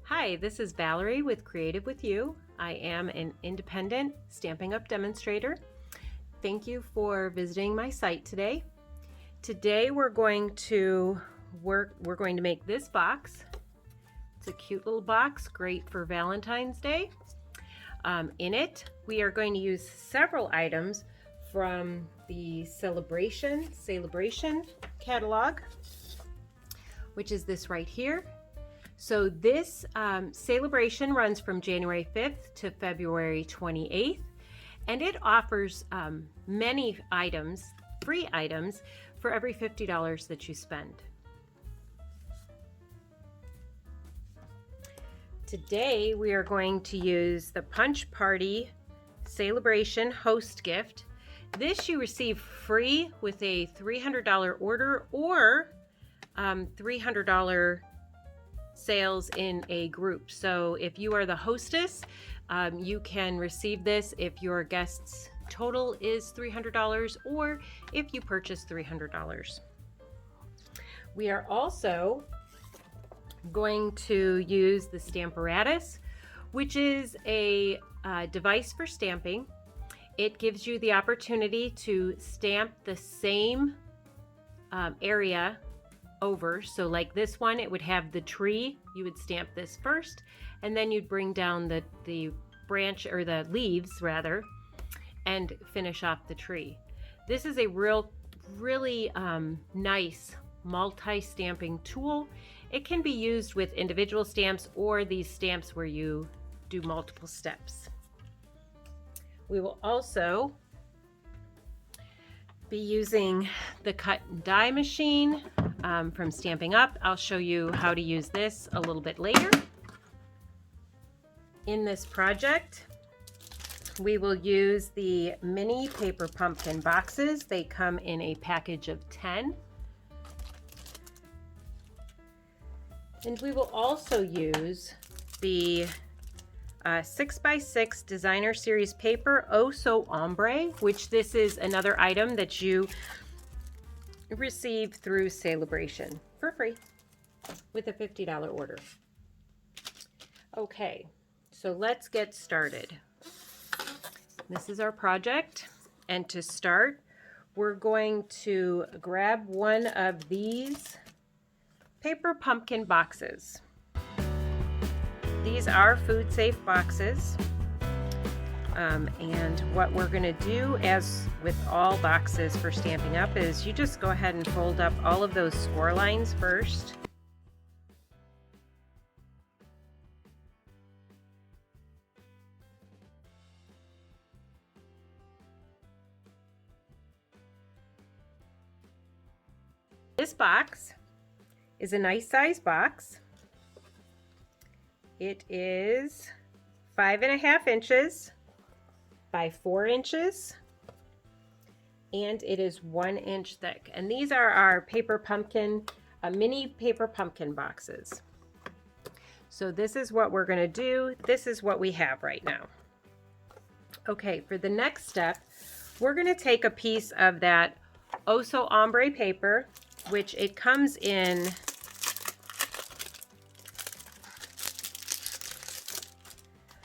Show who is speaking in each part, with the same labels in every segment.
Speaker 1: Hi, this is Valerie with Creative with You. I am an independent Stampin' Up demonstrator. Thank you for visiting my site today. Today we're going to make this box. It's a cute little box, great for Valentine's Day. In it, we are going to use several items from the Celebration catalog, which is this right here. So this celebration runs from January 5th to February 28th, and it offers many items, free items, for every $50 that you spend. Today we are going to use the Punch Party Celebration Host Gift. This you receive free with a $300 order or $300 sales in a group. So if you are the hostess, you can receive this if your guest's total is $300 or if you purchase $300. We are also going to use the Stampratus, which is a device for stamping. It gives you the opportunity to stamp the same area over. So like this one, it would have the tree. You would stamp this first, and then you'd bring down the branch, or the leaves rather, and finish off the tree. This is a really nice multi-stamping tool. It can be used with individual stamps or these stamps where you do multiple steps. We will also be using the cut and die machine from Stampin' Up. I'll show you how to use this a little bit later. In this project, we will use the mini paper pumpkin boxes. They come in a package of 10. And we will also use the 6x6 Designer Series paper, Oh So Ombre, which this is another item that you receive through Celebration for free with a $50 order. Okay, so let's get started. This is our project, and to start, we're going to grab one of these paper pumpkin boxes. These are food safe boxes, and what we're going to do, as with all boxes for Stampin' Up, is you just go ahead and fold up all of those score lines first. This box is a nice size box. It is 5.5 inches by 4 inches, and it is 1 inch thick. And these are our paper pumpkin, mini paper pumpkin boxes. So this is what we're going to do. This is what we have right now. Okay, for the next step, we're going to take a piece of that Oh So Ombre paper, which it comes in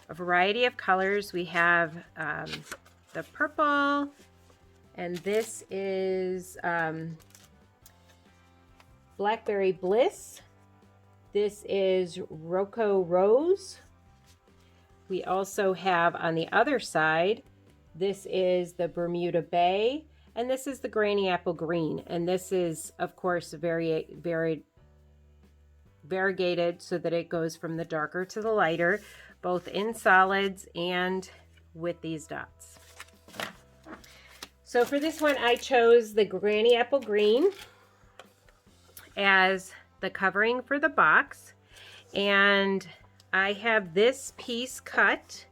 Speaker 1: a variety of colors. We have the purple, and this is Blackberry Bliss. This is Rocco Rose. We also have on the other side, this is the Bermuda Bay, and this is the Granny Apple Green. And this is, of course, variegated so that it goes from the darker to the lighter, both in solids and with these dots. So for this one, I chose the Granny Apple Green as the covering for the box, and I have this piece cut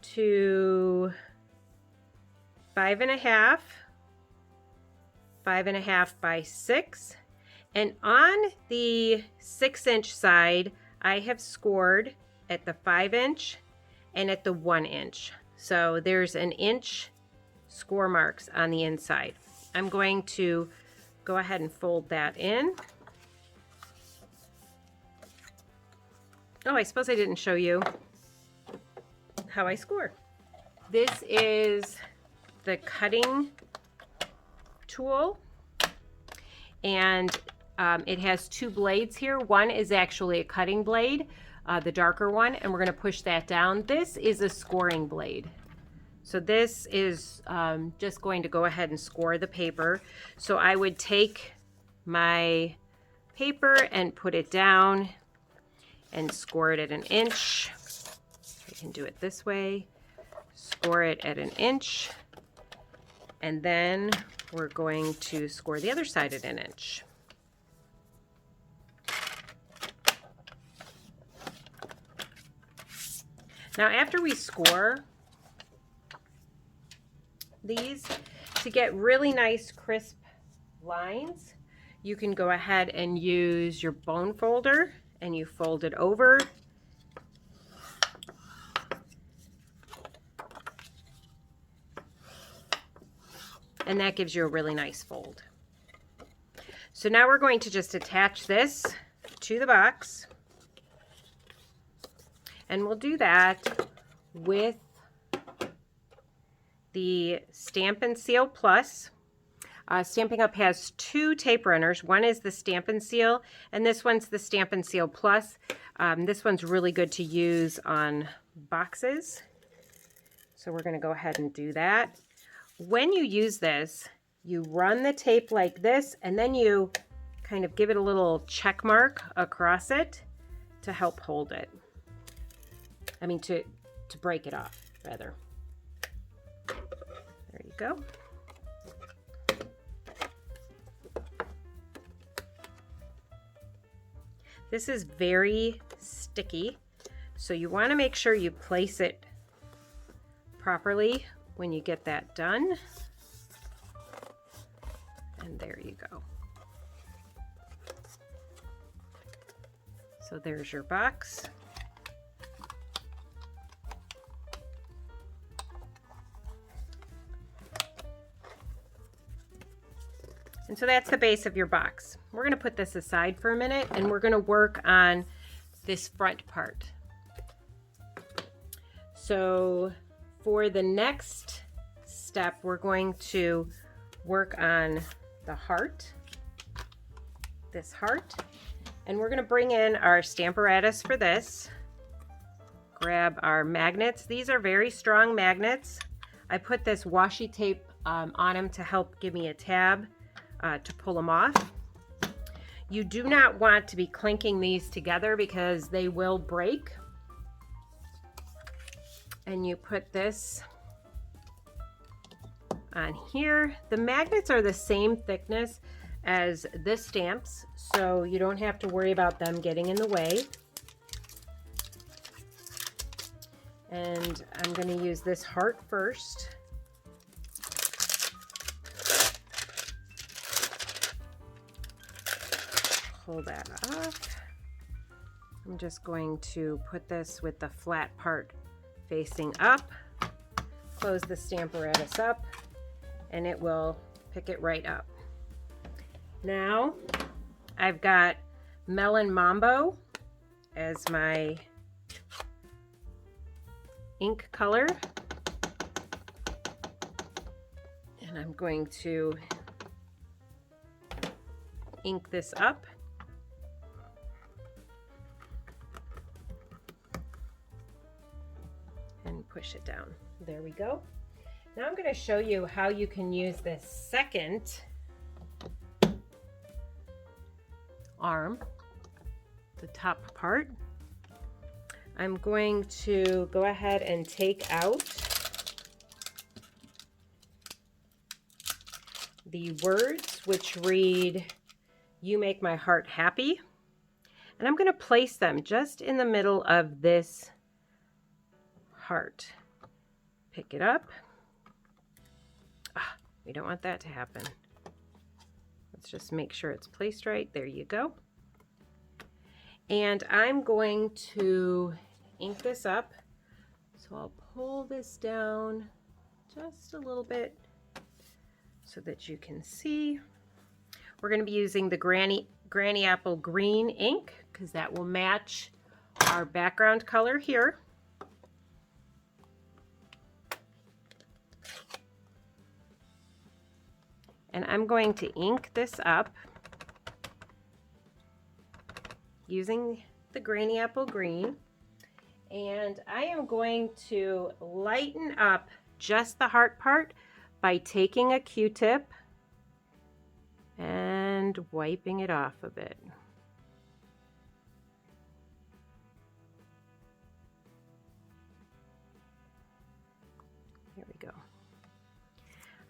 Speaker 1: to 5.5 by 6, and on the 6-inch side I have scored at the 5-inch and at the 1-inch. So there's an inch score marks on the inside. I'm going to go ahead and fold that in. Oh, I suppose I didn't show you how I score. This is the cutting tool, and it has two blades here. One is actually a cutting blade, the darker one, and we're going to push that down. This is a scoring blade. So this is just going to go ahead and score the paper. So I would take my paper and put it down and score it at 1 inch. I can do it this way. Score it at 1 inch. And then we're going to score the other side at 1 inch. Now after we score these, to get really nice crisp lines, you can go ahead and use your bone folder and you fold it over. And that gives you a really nice fold. So now we're going to just attach this to the box. And we'll do that with the Stampin' Seal Plus. Stampin' Up has 2 tape runners. One is the Stampin' Seal, and this one's the Stampin' Seal Plus. This one's really good to use on boxes. So we're going to go ahead and do that. When you use this, you run the tape like this, and then you kind of give it a little check mark across it to help hold it. I mean, to break it off, rather. There you go. This is very sticky, so you want to make sure you place it properly when you get that done. And there you go. So there's your box. And so that's the base of your box. We're going to put this aside for a minute and we're going to work on this front part. So for the next step, we're going to work on the heart, this heart, and we're going to bring in our Stampratus for this. Grab our magnets. These are very strong magnets. I put this washi tape on them to help give me a tab to pull them off. You do not want to be clinking these together because they will break. And you put this on here. The magnets are the same thickness as the stamps, so you don't have to worry about them getting in the way. And I'm going to use this heart first. Pull that off. I'm just going to put this with the flat part facing up, close the Stampratus up, and it will pick it right up. Now I've got Melon Mombo as my ink color, and I'm going to ink this up. And push it down. There we go. Now I'm going to show you how you can use this second arm, the top part. I'm going to go ahead and take out the words which read, "You make my heart happy," and I'm going to place them just in the middle of this heart. Pick it up. We don't want that to happen. Let's just make sure it's placed right. There you go. And I'm going to ink this up. So I'll pull this down just a little bit so that you can see. We're going to be using the Granny Apple Green ink because that will match our background color here. And I'm going to ink this up using the Granny Apple Green. And I am going to lighten up just the heart part by taking a Q-tip and wiping it off a bit. Here we go.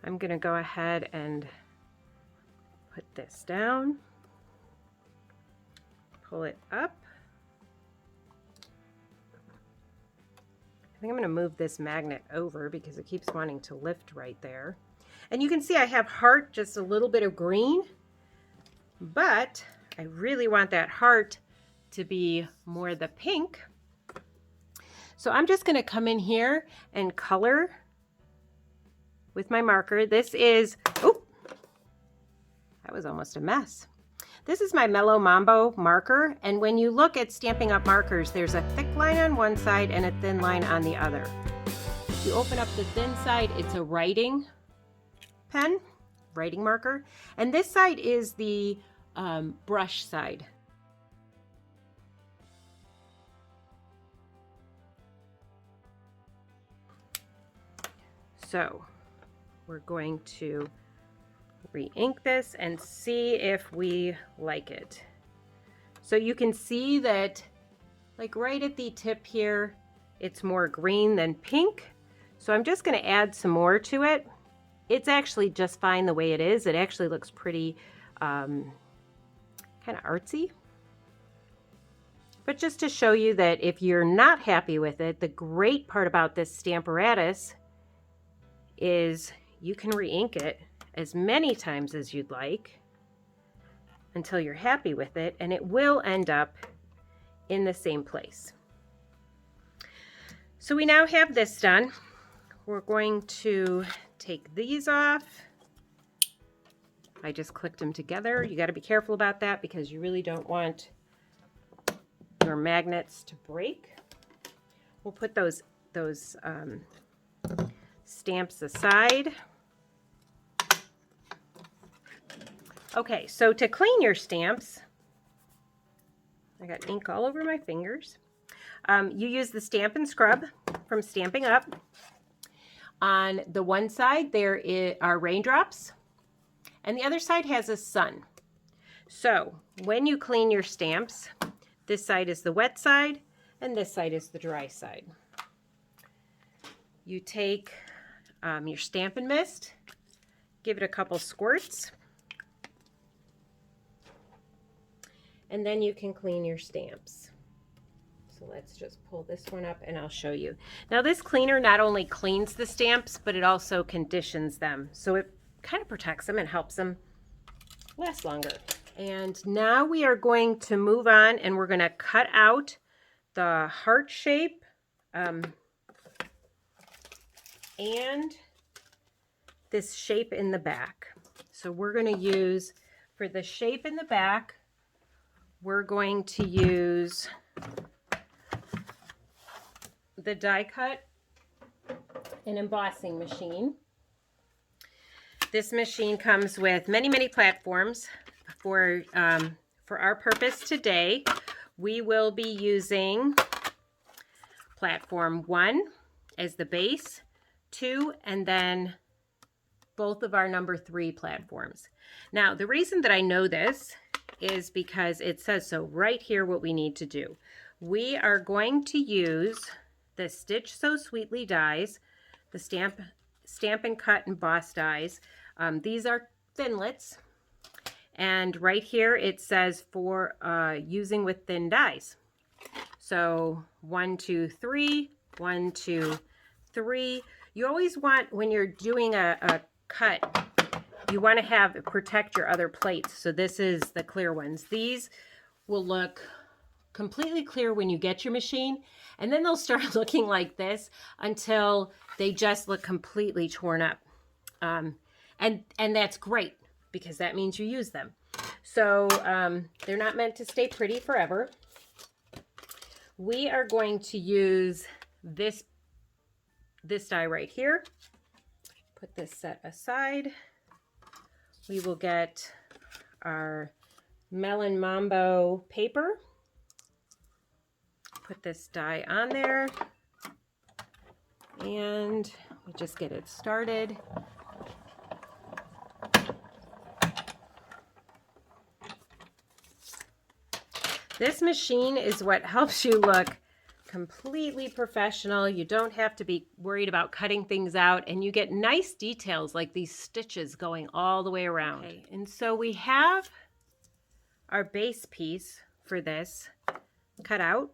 Speaker 1: I'm going to go ahead and put this down, pull it up. I think I'm going to move this magnet over because it keeps wanting to lift right there. And you can see I have heart, just a little bit of green, but I really want that heart to be more the pink. So I'm just going to come in here and color with my marker. This is, oh, that was almost a mess. This is my Melon Mombo marker, and when you look at Stampin' Up markers, there's a thick line on one side and a thin line on the other. If you open up the thin side, it's a writing pen, writing marker, and this side is the brush side. So we're going to re-ink this and see if we like it. So you can see that, like right at the tip here, it's more green than pink. So I'm just going to add some more to it. It's actually just fine the way it is. It actually looks pretty kind of artsy. But just to show you that if you're not happy with it, the great part about this Stampratus is you can re-ink it as many times as you'd like until you're happy with it, and it will end up in the same place. So we now have this done. We're going to take these off. I just clicked them together. You got to be careful about that because you really don't want your magnets to break. We'll put those stamps aside. Okay, so to clean your stamps, I got ink all over my fingers. You use the Stampin' Scrub from Stampin' Up. On the one side there are raindrops, and the other side has a sun. So when you clean your stamps, this side is the wet side, and this side is the dry side. You take your Stampin' Mist, give it a couple squirts, and then you can clean your stamps. So let's just pull this one up and I'll show you. Now this cleaner not only cleans the stamps, but it also conditions them. So it kind of protects them and helps them last longer. And now we are going to move on and we're going to cut out the heart shape and this shape in the back. So we're going to use, for the shape in the back, we're going to use the die cut and embossing machine. This machine comes with many platforms. For our purpose today, we will be using platform 1 as the base, 2, and then both of our number 3 platforms. Now, the reason that I know this is because it says so right here what we need to do. We are going to use the Stitch So Sweetly dies, the Stampin' Cut Emboss dies. These are thinlits, and right here it says for using with thin dies. So 1, 2, 3, 1, 2, 3. You always want, when you're doing a cut, you want to protect your other plates. So this is the clear ones. These will look completely clear when you get your machine, and then they'll start looking like this until they just look completely torn up. And that's great because that means you use them. So they're not meant to stay pretty forever. we are going to use this die right here. Put this set aside. We will get our Melon Mombo paper. Put this die on there. And we just get it started. This machine is what helps you look completely professional. You don't have to be worried about cutting things out, and you get nice details like these stitches going all the way around. Okay, and so we have our base piece for this cut out.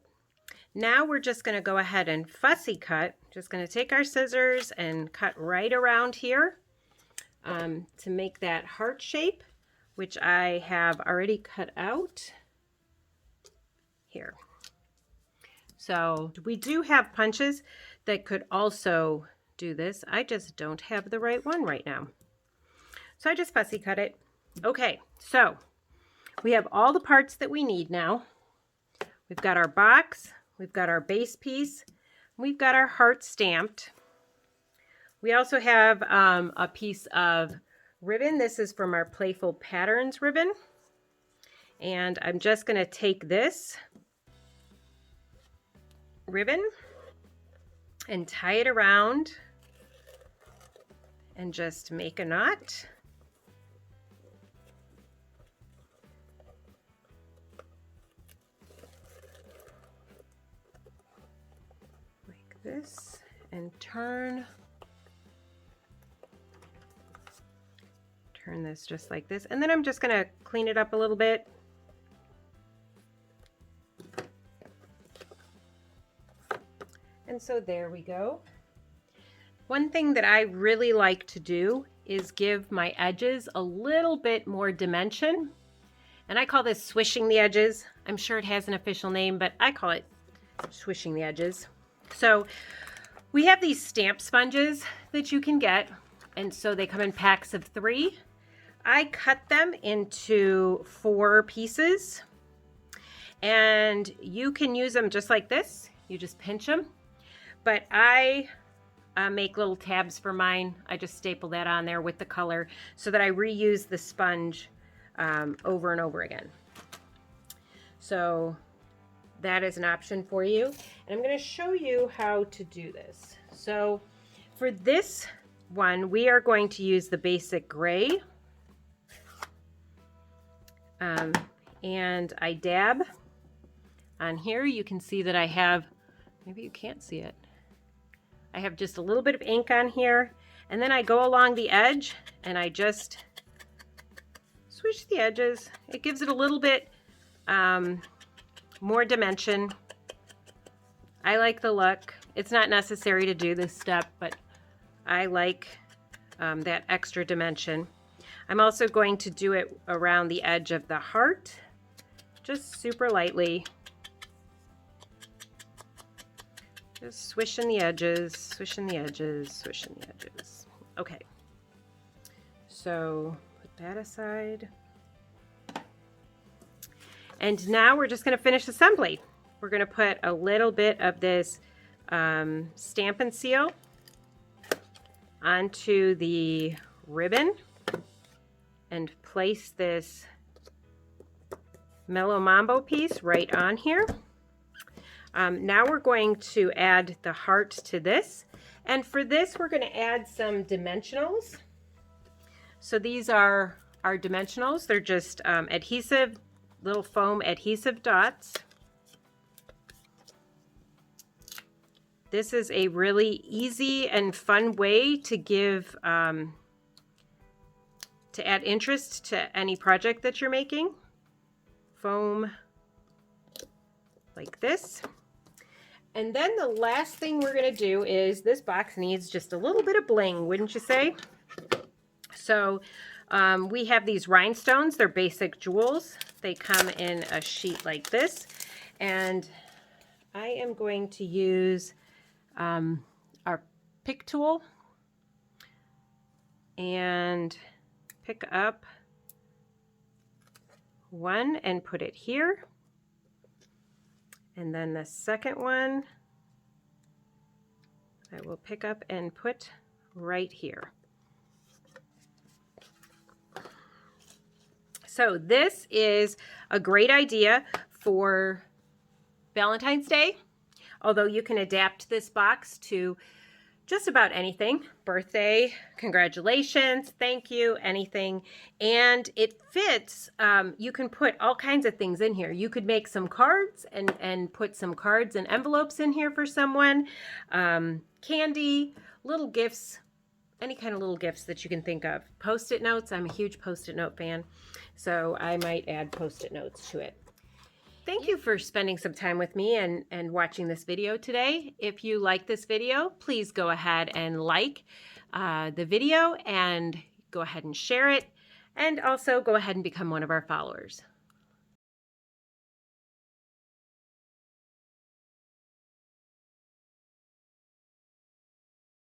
Speaker 1: Now we're just going to go ahead and fussy cut. Just going to take our scissors and cut right around here to make that heart shape, which I have already cut out here. So we do have punches that could also do this. I just don't have the right one right now. So I just fussy cut it. Okay, so we have all the parts that we need now. We've got our box, we've got our base piece, we've got our heart stamped. We also have a piece of ribbon. This is from our Playful Patterns ribbon. And I'm just going to take this ribbon and tie it around and just make a knot. Like this, and turn this just like this. And then I'm just going to clean it up a little bit. And so there we go. One thing that I really like to do is give my edges a little bit more dimension. And I call this swishing the edges. I'm sure it has an official name, but I call it swishing the edges. So we have these stamp sponges that you can get. And so they come in packs of 3. I cut them into 4 pieces. And you can use them just like this. You just pinch them. But I make little tabs for mine. I just staple that on there with the color so that I reuse the sponge over and over again. So that is an option for you. And I'm going to show you how to do this. So for this one, we are going to use the basic gray. And I dab on here. You can see that I have, maybe you can't see it. I have just a little bit of ink on here, and then I go along the edge and I just swish the edges. It gives it a little bit more dimension. I like the look. It's not necessary to do this step, but I like that extra dimension. I'm also going to do it around the edge of the heart, just super lightly. Just swishing the edges, swishing the edges, swishing the edges. Okay, so put that aside. And now we're just going to finish assembly. We're going to put a little bit of this Stampin' Seal onto the ribbon and place this Melon Mombo piece right on here. Now we're going to add the heart to this. And for this, we're going to add some dimensionals. So these are our dimensionals. They're just adhesive, little foam adhesive dots. This is a really easy and fun way to give, to add interest to any project that you're making. Foam like this. And then the last thing we're going to do is, this box needs just a little bit of bling, wouldn't you say? So we have these rhinestones. They're basic jewels. They come in a sheet like this. And I am going to use our pick tool and pick up one and put it here. And then the second one I will pick up and put right here. So this is a great idea for Valentine's Day, although you can adapt this box to just about anything. Birthday, congratulations, thank you, anything. And it fits, you can put all kinds of things in here. You could make some cards and put some cards and envelopes in here for someone. Candy, little gifts, any kind of little gifts that you can think of. Post-it notes, I'm a huge Post-it note fan, so I might add Post-it notes to it. Thank you for spending some time with me and watching this video today. If you like this video, please go ahead and like the video and go ahead and share it, and also go ahead and become one of our followers.